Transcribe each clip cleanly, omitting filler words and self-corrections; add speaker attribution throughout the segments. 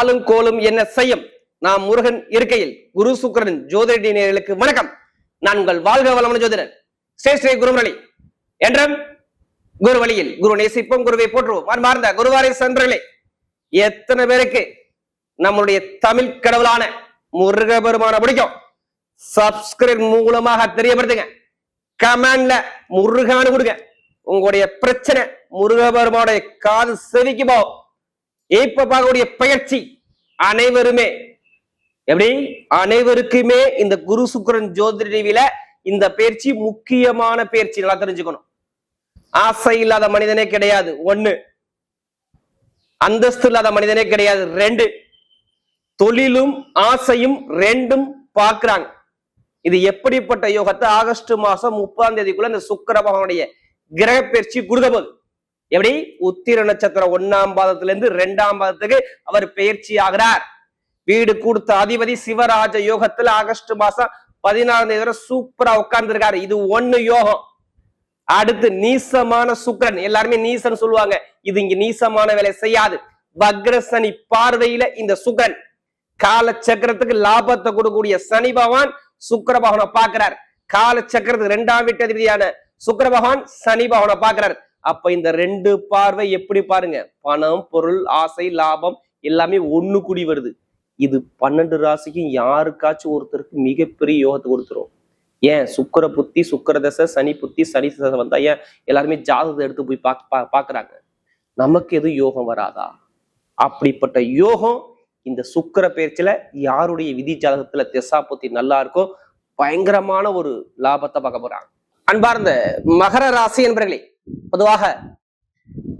Speaker 1: ஆளும் கோலும் என்ன செய்யும்? நாம் முருகன் இருக்கையில் குரு சுக்கிரன் ஜோதிட நேயர்களுக்கு வணக்கம். நான் உங்கள் வாழ்க வளமான ஜோதிடர் ஸ்ரீ குருமணி என்றும் குரு வழியில் குரு நேசிப்போம், குருவை போற்றுவோம். அன்பார்ந்த குருவாரை சென்றர்களே, எத்தனை பேருக்கு நம்மளுடைய தமிழ் கடவுளான முருக பெருமான பிடிக்கும்? சப்ஸ்கிரைப் மூலமாக தெரியப்படுத்துங்க. கமெண்ட்ல முருகான்னு கொடுங்க. உங்களுடைய பிரச்சனை முருக பெருமானுடைய காது செவிக்கு போகும். இப்ப பார்க்கக்கூடிய பயிற்சி அனைவருமே எப்படி அனைவருக்குமே இந்த குரு சுக்கிரன் ஜோதிட டிவியில இந்த பயிற்சி முக்கியமான பயிற்சி. நல்லா தெரிஞ்சுக்கணும். ஆசை இல்லாத மனிதனே கிடையாது. 1, அந்தஸ்து இல்லாத மனிதனே கிடையாது. 2, தொழிலும் ஆசையும் 2ம் பார்க்கிறாங்க. இது எப்படிப்பட்ட யோகத்தை ஆகஸ்ட் மாசம் 30ஆம் தேதிக்குள்ள இந்த சுக்கிர பகவானுடைய கிரக பயிற்சி கொடுக்க போகுது. எப்படி உத்திர நட்சத்திரம் 1ஆம் பாதத்துல இருந்து 2ஆம் பாதத்துக்கு அவர் பயிற்சி ஆகிறார். வீடு கொடுத்த அதிபதி சிவராஜ யோகத்துல ஆகஸ்ட் மாசம் 16ஆம் தேதி வரை சூப்பரா உட்கார்ந்து இருக்காரு. இது 1 யோகம். அடுத்து நீசமான சுக்கிரன், எல்லாருமே நீசன் சொல்லுவாங்க. இது இங்க நீசமான வேலை செய்யாது. வக்ரசனி பார்வையில இந்த சுக்கிரன் கால சக்கரத்துக்கு லாபத்தை கொடுக்கக்கூடிய சனி பகவான் சுக்கிர பகவானை பார்க்கிறார். கால சக்கரத்துக்கு 2ஆம் வீட்டு அதிபதியான சுக்கிர பகவான் சனி பகவானை பார்க்கிறார். அப்ப இந்த 2 பார்வை எப்படி பாருங்க, பணம், பொருள், ஆசை, லாபம் எல்லாமே ஒண்ணு கூடி வருது. இது 12 ராசிக்கும் யாருக்காச்சும் ஒருத்தருக்கு மிகப்பெரிய யோகத்தை கொடுத்துரும். ஏன் சுக்கிர புத்தி, சுக்கிர தசை, சனி புத்தி, சனி தசை வந்தா ஏன் எல்லாருமே ஜாதகத்தை எடுத்து போய் பாக்குறாங்க? நமக்கு எதுவும் யோகம் வராதா? அப்படிப்பட்ட யோகம் இந்த சுக்கிர பயிற்சியில யாருடைய விதி ஜாதகத்துல திசா புத்தி நல்லா இருக்கோ பயங்கரமான ஒரு லாபத்தை பார்க்க போறாங்க. அன்பார்ந்த மகர ராசி என்பர்களே, பொதுவாக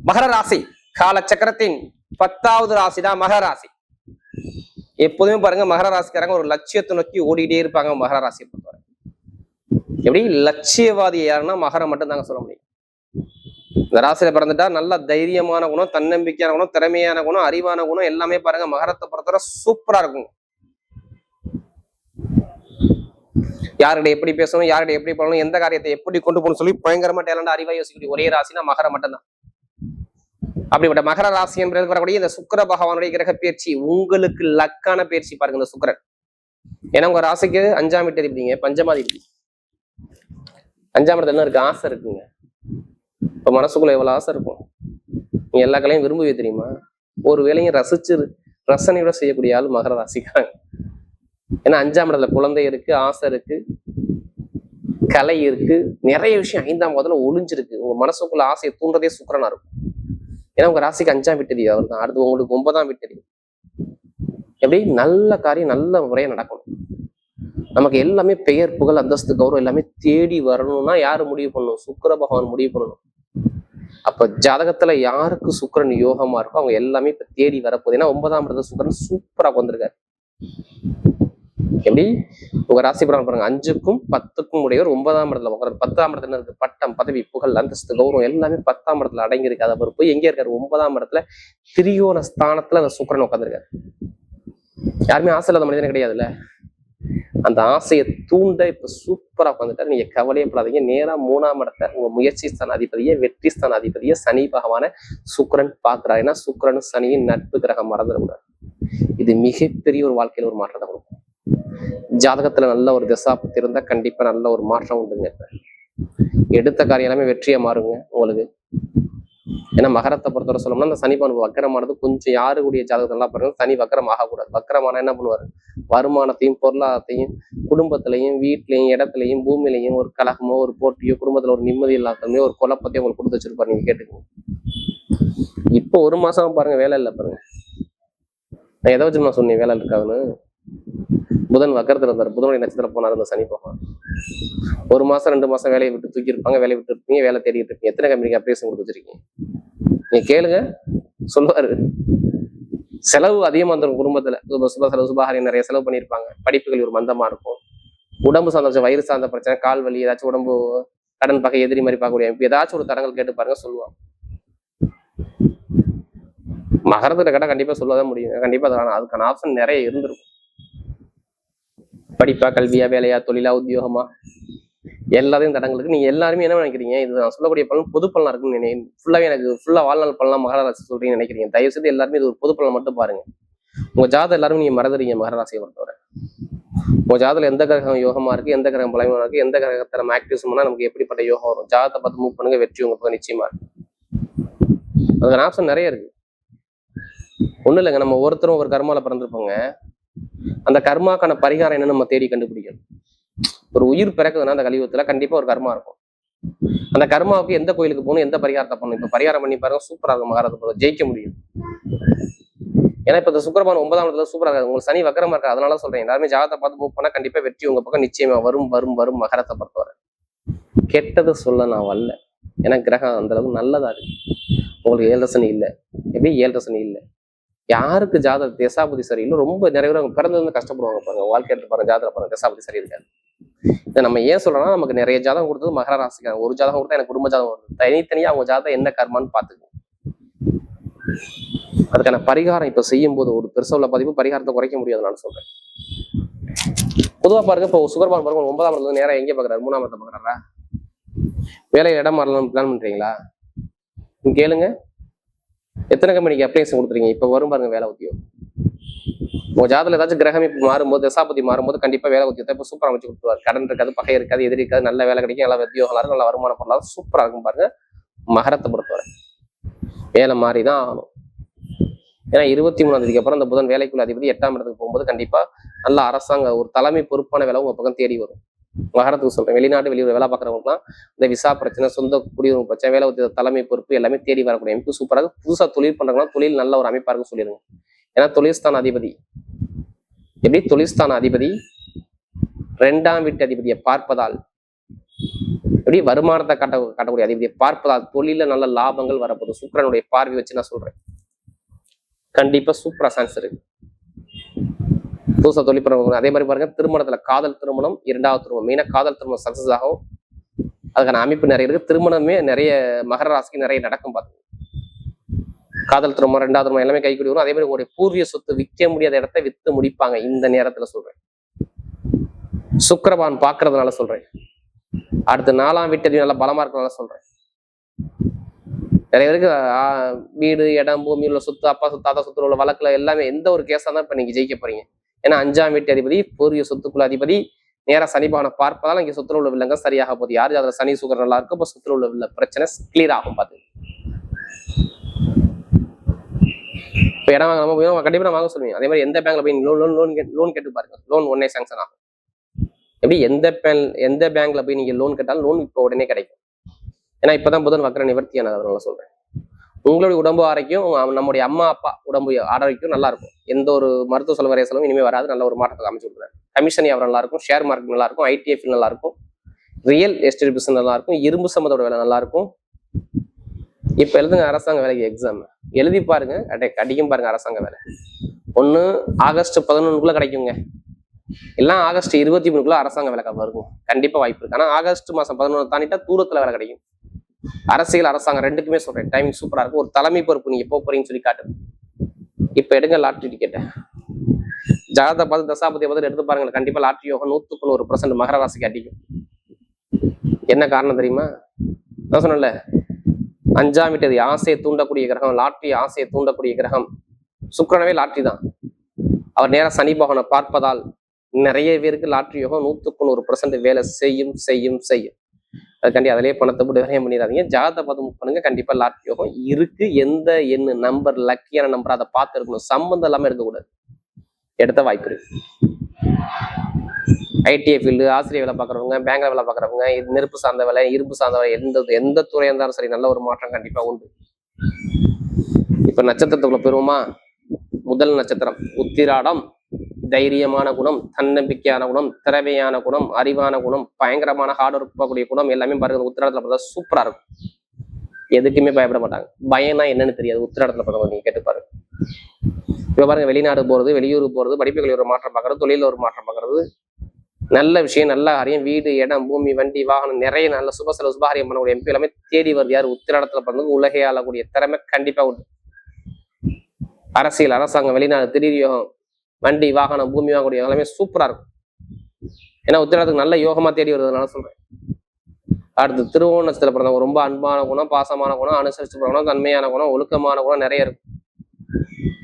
Speaker 1: மகர ராசி கால சக்கரத்தின் 10வது ராசி தான் மகர ராசி. எப்போதுமே பாருங்க, மகர ராசிக்காரங்க ஒரு லட்சியத்தை நோக்கி ஓடிட்டே இருப்பாங்க. மகர ராசியை பொறுத்தவரை எப்படி லட்சியவாதி யாருன்னா மகரம் மட்டும் தாங்க சொல்ல முடியும். இந்த ராசியில பிறந்துட்டா நல்ல தைரியமான குணம், தன்னம்பிக்கையான குணம், திறமையான குணம், அறிவான குணம் எல்லாமே பாருங்க மகரத்தை பொறுத்தவரை சூப்பரா இருக்குங்க. யாருடைய எப்படி பேசணும், யாருடைய எப்படி பண்ணணும், எந்த காரியத்தை எப்படி கொண்டு போகணும்னு சொல்லி பயங்கரமா டேலண்டா அறிவா யோசிக்கக்கூடிய ஒரே ராசினா மகரம் மட்டும்தான். அப்படிப்பட்ட மகர ராசி என்பது வரக்கூடிய இந்த சுக்கிர பகவானுடைய கிரக பயிற்சி உங்களுக்கு லக்கான பயிற்சி பாருங்க. இந்த சுக்கிரன் ஏன்னா உங்க ராசிக்கு 5ஆம் வீட்டு அதிபதிங்க, பஞ்சமாதிபதி. 5ஆம் இடத்துல என்ன இருக்கு? ஆசை இருக்குங்க. இப்ப மனசுக்குள்ள எவ்வளவு ஆசை இருக்கும். நீங்க எல்லா கலையும் விரும்புவே தெரியுமா? ஒரு வேலையும் ரசனையோட செய்யக்கூடிய ஆள் மகர ராசிக்காங்க. ஏன்னா 5ஆம் இடத்துல குழந்தை இருக்கு, ஆசை இருக்கு, கலை இருக்கு, நிறைய விஷயம் 5ஆம் இடத்துல ஒளிஞ்சிருக்கு. உங்க மனசுக்குள்ள ஆசையை தூண்டுறதே சுக்கிரனா இருக்கும். ஏன்னா உங்க ராசிக்கு 5ஆம் வீட்டு அவர் தான். அடுத்து உங்களுக்கு 9ஆம் வீட்டு. எப்படி நல்ல காரியம் நல்ல முறையா நடக்கணும். நமக்கு எல்லாமே பெயர், புகழ், அந்தஸ்து, கௌரவம் எல்லாமே தேடி வரணும்னா யாரு முடிவு பண்ணணும்? சுக்கிர பகவான் முடிவு பண்ணணும். அப்ப ஜாதகத்துல யாருக்கு சுக்கிரன் யோகமா இருக்கோ அவங்க எல்லாமே இப்ப தேடி வரப்போகுது. ஏன்னா 9ஆம் இடத்துல சுக்கிரன் சூப்பரா வந்திருக்காரு. எப்படி உங்க ராசி படம் பாருங்க, 5க்கும் 10க்கும் உடையவர் 9ஆம் இடத்துல உட்காரு. 10ஆம் இடத்துல இருக்கு பட்டம், பதவி, புகழ், அந்தஸ்து, கௌரவம் எல்லாமே 10ஆம் இடத்துல அடங்கி இருக்கு. அதை அவர் போய் எங்க இருக்காரு? 9ஆம் இடத்துல திரியோன ஸ்தானத்துல அந்த சுக்கிரன் உட்காந்துருக்காரு. யாருமே ஆசை இல்லாத மனிதனே கிடையாதுல்ல. அந்த ஆசையை தூண்ட இப்ப சூப்பரா உட்காந்துட்டாரு. நீங்க கவலையப்படாதீங்க. நேரா 3ஆம் இடத்துல உங்க முயற்சி ஸ்தான அதிபதியை, வெற்றி ஸ்தான அதிபதியை சனி பகவான சுக்கிரன் பாக்குறாரு. ஏன்னா சுக்கிரன் சனியின் நட்பு கிரகம், மறந்துடக்கூடாது. இது மிகப்பெரிய ஒரு வாழ்க்கையில ஒரு மாற்றத்தை கொடுக்கும். ஜாதகத்துல நல்ல ஒரு திசாபுத்தி இருந்தா கண்டிப்பா நல்ல ஒரு மாற்றம் உண்டுங்க. எடுத்த காரியம் எல்லாமே வெற்றியா மாறுங்க உங்களுக்கு. ஏன்னா மகரத்தை பொறுத்தவரை சொல்லணும்னா அந்த சனி பகவான் வக்கரமானது கொஞ்சம் யாருடைய ஜாதகத்தை நல்லா பாருங்க. சனி வக்கரம் ஆகக்கூடாது. வக்கரமான என்ன பண்ணுவாரு? வருமானத்தையும், பொருளாதாரத்தையும், குடும்பத்திலையும், வீட்லையும், இடத்துலையும், பூமியிலையும் ஒரு கலகமோ, ஒரு போட்டியோ, குடும்பத்துல ஒரு நிம்மதி இல்லாதமையோ, ஒரு குழப்பத்தையும் உங்களுக்கு கொடுத்து வச்சிருப்பாரு. நீங்க கேட்டுக்கோங்க. இப்போ 1 மாசம் பாருங்க வேலை இல்லை பாருங்க. நான் எதை வச்சு நான் சொன்னேன் வேலை இருக்காதுன்னு? புதன் வக்கரத்துல இருந்தாரு, புதனுடைய நட்சத்திரம் போனாரு அந்த சனி பகவான். 1 மாசம் 2 மாசம் வேலையை விட்டு தூக்கி இருப்பாங்க, வேலையை விட்டு இருப்பீங்க, வேலை தேடிட்டு இருப்பீங்க. எத்தனை கம்பெனிக்கு அப்ளிகேஷன் கொடுத்து வச்சிருக்கீங்க? நீங்க கேளுங்க, சொல்லுவாரு. செலவு அதிகமா வந்துடும் குடும்பத்துல. சுப செலவு, சுபகாரியம் நிறைய செலவு பண்ணியிருப்பாங்க. படிப்புகள் ஒரு மந்தமா இருக்கும். உடம்பு சார்ந்த வயிறு சார்ந்த பிரச்சனை, கால் வலி, ஏதாச்சும் உடம்பு கடன் பகை, எதிரி மாதிரி பார்க்கக்கூடிய ஏதாச்சும் ஒரு தடங்கள் கேட்டு பாருங்க, சொல்லுவாங்க. மகரத்துல கேட்டா கண்டிப்பா சொல்லதான் முடியும். கண்டிப்பா அதுக்கான ஆப்ஷன் நிறைய இருந்திருக்கும். படிப்பா, கல்வியா, வேலையா, தொழிலா, உத்தியோகமா, எல்லாத்தையும் தடங்களுக்கு நீங்க எல்லாருமே என்ன நினைக்கிறீங்க? இது நான் சொல்லக்கூடிய பலன் பொது பலனா இருக்குன்னு ஃபுல்லாவே எனக்கு ஃபுல்லா வாழ்நாள் பலனா மகர ராசி சொல்றீங்கன்னு நினைக்கிறீங்க. தயவு செய்து எல்லாருமே இது ஒரு பொது பலன் மட்டும் பாருங்க. உங்க ஜாதகம் எல்லாரும் நீங்க மறந்துடுறீங்க. மகர ராசியை பொறுத்தவரை உங்க ஜாதத்துல எந்த கிரகம் யோகமா இருக்கு, எந்த கிரகம் பலமா இருக்கு, எந்த கிரகத்தை நம்ம ஆக்டிவ் பண்ணா நமக்கு எப்படிப்பட்ட யோகம் வரும், ஜாதத்தை பார்த்து மூவ் பண்ணுங்க, வெற்றி உங்களுக்கு நிச்சயமா இருக்கு. அதுக்கான ஆப்ஷன் நிறைய இருக்கு. ஒண்ணும் இல்லைங்க, நம்ம ஒவ்வொருத்தரும் ஒரு கர்மால பிறந்திருப்போங்க. அந்த கர்மாக்கான பரிகாரம் என்னன்னு நம்ம தேடி கண்டுபிடிக்கணும். ஒரு உயிர் பிறக்குதுன்னா அந்த கலியுகத்துல கண்டிப்பா ஒரு கர்மா இருக்கும். அந்த கர்மாவுக்கு எந்த கோயிலுக்கு போகணும், எந்த பரிகாரத்தை பண்ணணும், இப்ப பரிகாரம் பண்ணி பாருங்க, சூப்பரா இருக்கும். மகாரத்தை ஜெயிக்க முடியும். ஏன்னா இப்ப இந்த சுக்கிரபான் 9ஆம் இடத்துல சூப்பரா இருக்காது, உங்களுக்கு சனி வக்கரமா இருக்கு. அதனால சொல்றேன், எல்லாருமே ஜாதகத்தை பார்த்து மூவ் பண்ணா கண்டிப்பா வெற்றி உங்க பக்கம் நிச்சயமா வரும் வரும் வரும். மகரத்தை பொறுத்தவரை கெட்டது சொல்ல நான் வரல, ஏன்னா கிரகம் அந்த அளவுக்கு நல்லதா இருக்கு. உங்களுக்கு 7 சனி இல்லை, எப்படி 7 சனி இல்லை, யாருக்கு ஜாதக திசாபுதி சரியில்லை, ரொம்ப நிறைய பேர் அவங்க பிறந்தது வந்து கஷ்டப்படுவாங்க பாருங்க. வாழ்க்கை எடுத்து பாருங்க, ஜாதகம் பாருங்க, திசாபுதி சரி இருக்காது. இதை நம்ம ஏன் சொல்றோம்னா, நமக்கு நிறைய ஜாதகம் கொடுத்தது மகர ராசிக்காங்க. ஒரு ஜாதகம் கொடுத்தா எனக்கு குடும்ப ஜாதகம் வருது, தனித்தனியா அவங்க ஜாதகம் என்ன கர்மான்னு பாத்துக்கணும். அதுக்கான பரிகாரம் இப்ப செய்யும் போது ஒரு பெருசா உள்ள பதிவு பரிகாரத்தை குறைக்க முடியாது நான் சொல்றேன். பொதுவா பாருங்க, இப்போ சுக்கிரபான் பாருங்க 9ஆம் இடத்துல நேரம் எங்கே பாக்குறாரு, 3ஆம் இடத்தை பாக்குறாரா, வேலையை இடம் மாறலாம் பிளான் பண்றீங்களா? நீங்க கேளுங்க, எத்தனை கம்பெனிக்கு அப்ளிகேஷன் கொடுத்துறீங்க? இப்ப வரும் பாருங்க வேலை உத்தியோகம். உங்க ஜாதத்துல ஏதாச்சும் கிரகம் இப்ப மாறும்போது, தசாபதி மாறும்போது கண்டிப்பா வேலை உத்தியோகத்தை இப்ப சூப்பரா அமைச்சு கொடுத்துருவாரு. கடன் இருக்காது, பகை இருக்காது, எதிரி இருக்காது, நல்ல வேலை கிடைக்கும், நல்ல உத்தியோகம் இருக்கும், நல்ல வருமானம் பண்ணலாம், சூப்பரா இருக்கும் பாருங்க. மகரத்தை பொறுத்தவரை வேலை மாறிதான் ஆகணும். ஏன்னா 23ஆம் தேதிக்கு அப்புறம் அந்த புதன் வேலைக்குள்ள அதிபதி 8ஆம் இடத்துக்கு போகும்போது கண்டிப்பா நல்ல அரசாங்க ஒரு தலைமை பொறுப்பான வேலை உங்க பக்கம் தேடி வரும். மகரத்துக்கு சொல்றேன், வெளிநாட்டு வெளியூர் வேலை பார்க்குறவங்களுக்குலாம் இந்த விசா பிரச்சனை, சொந்த குடியுரிமை பிரச்சனை, வேலை உத்தியோக தலைமை பொறுப்பு எல்லாமே தேடி வரக்கூடிய அமைப்பு சூப்பராக. புதுசா தொழில் பண்றவங்கன்னா தொழில் நல்ல ஒரு அமைப்பா இருக்குன்னு சொல்லிடுங்க. ஏன்னா தொழில்ஸ்தான அதிபதி எப்படி, தொழில்ஸ்தான அதிபதி 2ஆம் வீட்டு அதிபதியை பார்ப்பதால், எப்படி வருமானத்தை காட்டக்கூடிய அதிபதியை பார்ப்பதால் தொழில நல்ல லாபங்கள் வரப்போகுது. சுக்கிரனுடைய பார்வை வச்சு நான் சொல்றேன், கண்டிப்பா சூப்பரா சான்ஸ் இருக்கு. புதுசா தொழில் பண்ணுறவங்க அதே மாதிரி பாருங்க, திருமணத்துல காதல் திருமணம், 2வது திருமணம், மெயினா காதல் திருமணம் சக்சஸ் ஆகும். அதுக்கான அமைப்பு நிறைய இருக்கு. திருமணமே நிறைய மகர ராசிக்கு நிறைய நடக்கும். பார்த்து காதல் திருமணம், 2வது திருமணம் எல்லாமே கைக்கூடி வரும். அதே மாதிரி உங்களுடைய பூர்வீக சொத்து விற்க முடியாத இடத்த வித்து முடிப்பாங்க இந்த நேரத்துல சொல்றேன். சுக்கிரபான் பாக்குறதுனால சொல்றேன். அடுத்து 4ஆம் வீட்டு நல்லா பலமா இருக்கிறதுனால சொல்றேன். நிறைய பேருக்கு வீடு, இடம், பூமி உள்ள சொத்து, அப்பா சொத்து, தாத்தா சொத்துல உள்ள வழக்குல எல்லாமே எந்த ஒரு கேஸா தான் இப்ப நீங்க ஜெயிக்க போறீங்க. ஏன்னா 5ஆம் வீட்டு அதிபதி பூர்வீக சொத்துக்குள்ள அதிபதி நேரா சனிபான பார்ப்பதால் இங்க சொத்துல உள்ள வில்லங்க சரியாக போகுது. யாரு அதுல சனி சுகர் நல்லா இருக்கும், இப்ப சொத்துல உள்ள பிரச்சனை கிளியர் ஆகும். பார்த்து இப்ப இடம் வாங்க கண்டிப்பா நான் வாங்க சொல்லுவீங்க. அதே மாதிரி எந்த பேங்க்ல போய் லோன் கேட்டு பாருங்க, லோன் உடனே சாங்ஷன் ஆகும். எப்படி எந்த பேங்க்ல போய் நீங்க லோன் கேட்டாலும் லோன் இப்போ உடனே கிடைக்கும். ஏன்னா இப்பதான் புதன் வக்கர நிவர்த்தியான, அதனால சொல்றேன். உங்களுடைய உடம்பு ஆரோக்கியம், நம்முடைய அம்மா அப்பா உடம்பு ஆரோக்கியம் நல்லா இருக்கும். எந்த ஒரு மருத்துவ செலவு செலவும் இனிமே வராது. நல்ல ஒரு மாற்றத்தை அமைச்சு கொடுக்குறாரு. கமிஷன் வியாபாரம் நல்லா இருக்கும், ஷேர் மார்க்கெட் நல்லா இருக்கும், ITF நல்லா இருக்கும், ரியல் எஸ்டேட் பிசினஸ் நல்லா இருக்கும், இரும்பு சம்பந்தோட வேலை நல்லா இருக்கும். இப்ப எழுதுங்க அரசாங்க வேலைக்கு எக்ஸாம் எழுதி பாருங்க, அடிக்கும் பாருங்க அரசாங்க வேலை. ஒண்ணு ஆகஸ்ட் 11 கிடைக்குங்க, எல்லாம் ஆகஸ்ட் 23 அரசாங்க வேலை இருக்கும். கண்டிப்பா வாய்ப்பு இருக்கு. ஆனா ஆகஸ்ட் மாசம் 11 தாண்டிட்டா தூரத்துல வேலை கிடைக்கும். அரசியல் அரசாங்கம் ரெண்டுக்குமே சொல்றேன், டைமிங் சூப்பரா இருக்கும். ஒரு தலைமை பொறுப்பு நீங்க போறீங்கன்னு சொல்லி காட்டு. இப்ப எடுங்க லாட்ரி டிக்கெட்டை, ஜாதகத்தை பார்த்து தசாபதியை பார்த்து எடுத்து பாருங்க. கண்டிப்பா லாட்ரி யோகம் 100% மகர ராசிக்கு அடிக்கும். என்ன காரணம் தெரியுமா? நான் சொன்னேன்ல, 5ஆம் வீட்டு ஆசையை தூண்டக்கூடிய கிரகம், லாட்ரி ஆசையை தூண்டக்கூடிய கிரகம் சுக்கிரனவே லாட்ரி தான். அவர் நேரம் சனி பகவானை பார்ப்பதால் நிறைய பேருக்கு லாட்ரி யோகம் 100% வேலை செய்யும் செய்யும் செய்யும். அதுக்காண்டி அதிலேயே பணத்தை போட்டு விரயம் பண்ணிடாதீங்க. ஜாதகத்தை பார்த்து மூவ் பண்ணுங்க, கண்டிப்பா லாட்ரி யோகம் இருக்கு. எந்த எண்ணு நம்பர் லக்கியான நம்பர் அதை பார்த்து இருக்கணும், சம்பந்தம் இல்லாம இருக்கக்கூடாது. எடுத்த வாய்ப்பு இருக்கு. ITF ஃபீல்டு, ஆசிரியர் வேலை பார்க்குறவங்க, பேங்க்ல வேலை பார்க்குறவங்க, நெருப்பு சார்ந்த வேலை, இரும்பு சார்ந்த வேலை, எந்த துறையா இருந்தாலும் சரி நல்ல ஒரு மாற்றம் கண்டிப்பா உண்டு. இப்ப நட்சத்திரத்துக்குள்ள பெறுவோமா? முதல் நட்சத்திரம் உத்திராடம். தைரியமான குணம், தன்னம்பிக்கையான குணம், திறமையான குணம், அறிவான குணம், பயங்கரமான ஹார்ட் ஒர்க் போகக்கூடிய குணம் எல்லாமே பாருங்க. உத்திராடத்துல பார்த்தா சூப்பரா இருக்கும். எதுக்குமே பயப்பட மாட்டாங்க. பயம்னா என்னன்னு தெரியாது. உத்திராடத்துல பார்த்தவங்க நீங்க கேட்டு பாருங்க. இப்ப பாருங்க, வெளிநாடு போறது, வெளியூர் போறது, படிப்புகளில் ஒரு மாற்றம் பார்க்கறது, தொழில ஒரு மாற்றம் பார்க்கறது, நல்ல விஷயம், நல்ல காரியம், வீடு, இடம், பூமி, வண்டி, வாகனம், நிறைய நல்ல சுப செலவு சுபகாரியம் பண்ணக்கூடிய MP எல்லாமே தேடி வருது. யார் உத்திராடத்துல பிறந்தது உலகை ஆளக்கூடிய திறமை கண்டிப்பா உண்டு. அரசியல், அரசாங்கம், வெளிநாடு, திடீர் யோகம், வண்டி, வாகனம், பூமி வாங்கக்கூடிய எல்லாமே சூப்பரா இருக்கும். ஏன்னா உத்திராடத்துக்கு நல்ல யோகமா தேடி வருதுனால சொல்றேன். அடுத்து திருவோண நட்சத்திரத்துல பிறந்தவங்க ரொம்ப அன்பான குணம், பாசமான குணம், அனுசரிச்சு குணம், தன்மையான குணம், ஒழுக்கமான குணம் நிறைய இருக்கும்.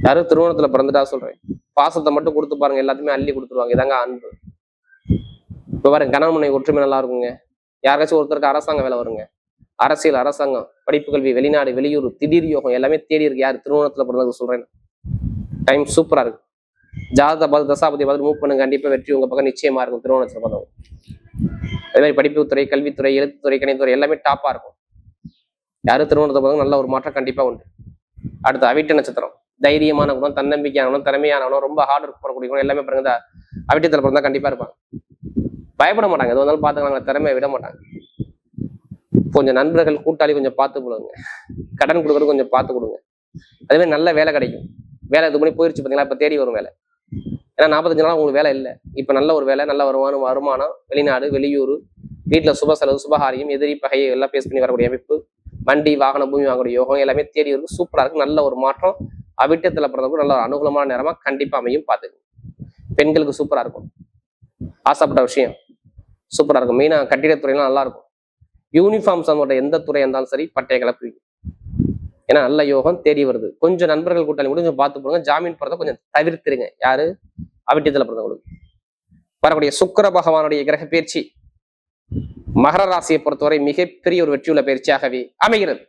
Speaker 1: யாரும் திருமணத்துல பிறந்துட்டா சொல்றேன், பாசத்தை மட்டும் கொடுத்து பாருங்க, எல்லாத்தையுமே அள்ளி கொடுத்துருவாங்க. இதாங்க அன்பு. இப்ப பாருங்க, கணவன் மனைவி ஒற்றுமை நல்லா இருக்குங்க. யாராச்சும் ஒருத்தருக்கு அரசாங்க வேலை வருங்க, அரசியல், அரசாங்கம், படிப்பு, கல்வி, வெளிநாடு, வெளியூர், திடீர் யோகம் எல்லாமே தேடி இருக்கு. யாரு திருமணத்துல பிறந்தது சொல்றேன். டைம் சூப்பரா இருக்கு. ஜாதகத்தை பார்த்து, தசாபதி பார்த்து மூவ் பண்ணுங்க, கண்டிப்பா வெற்றி உங்க பக்கம் நிச்சயமா இருக்கும். திருமணத்துல பிறந்தவங்க அதே மாதிரி படிப்புத்துறை, கல்வித்துறை, எழுத்துத்துறை, கணித்துறை எல்லாமே டாப்பா இருக்கும். யாரும் திருமணத்தை பிறந்தவங்க நல்ல ஒரு மாற்றம் கண்டிப்பா உண்டு. அடுத்து அவிட்ட நட்சத்திரம், தைரியமான குணம், தன்னம்பிக்கையானவனும், திறமையானவனும், ரொம்ப ஹார்ட் ஒர்க் போடக்கூடிய குணம் எல்லாமே பிறகு அவிட்டத்துல பிறந்தா கண்டிப்பா இருப்பாங்க. பயப்பட மாட்டாங்க, எது வந்தாலும் பாத்துக்கலாம், திறமையை விட மாட்டாங்க. கொஞ்சம் நண்பர்கள், கூட்டாளி கொஞ்சம் பார்த்து கொடுங்க, கடன் கொடுக்கறது கொஞ்சம் பார்த்து கொடுங்க. அதே மாதிரி நல்ல வேலை கிடைக்கும். வேலை இது பண்ணி போயிருச்சு பார்த்தீங்களா, இப்ப தேடி வரும் வேலை. ஏன்னா 45 நாள் உங்களுக்கு வேலை இல்லை, இப்ப நல்ல ஒரு வேலை, நல்ல வருமானம், வெளிநாடு, வெளியூர், வீட்டுல சுப செலவு, சுபகாரியம், எதிரி, பகையை எல்லாம் பேஸ் பண்ணி வரக்கூடிய அமைப்பு, வண்டி, வாகனம், பூமி வாங்கக்கூடிய யோகம் எல்லாமே தேடி இருக்கு. சூப்பரா இருக்கு. நல்ல ஒரு மாற்றம் அவிட்டத்துல பிறந்தவங்க நல்ல ஒரு அனுகூலமான நேரமா கண்டிப்பா அமையும். பார்த்துக்கு பெண்களுக்கு சூப்பரா இருக்கும். ஆசைப்பட்ட விஷயம் சூப்பரா இருக்கும். மெயினா கட்டிடத்துறையெல்லாம் நல்லா இருக்கும். யூனிஃபார்ம் சம்பந்த எந்த துறையா இருந்தாலும் சரி, பட்டைய கிளப்பி. ஏன்னா நல்ல யோகம் தேடி வருது. கொஞ்சம் நண்பர்கள் கூட்டாளி கூட கொஞ்சம் பார்த்து போடுங்க. ஜாமீன் போறதை கொஞ்சம் தவிர்த்துருங்க. யாரு அவிட்டத்துல பிறந்தவங்களுக்கு. வரக்கூடிய சுக்கிர பகவானுடைய கிரக பயிற்சி மகர ராசியை பொறுத்தவரை மிகப்பெரிய ஒரு வெற்றியுள்ள பயிற்சியாகவே அமைகிறது.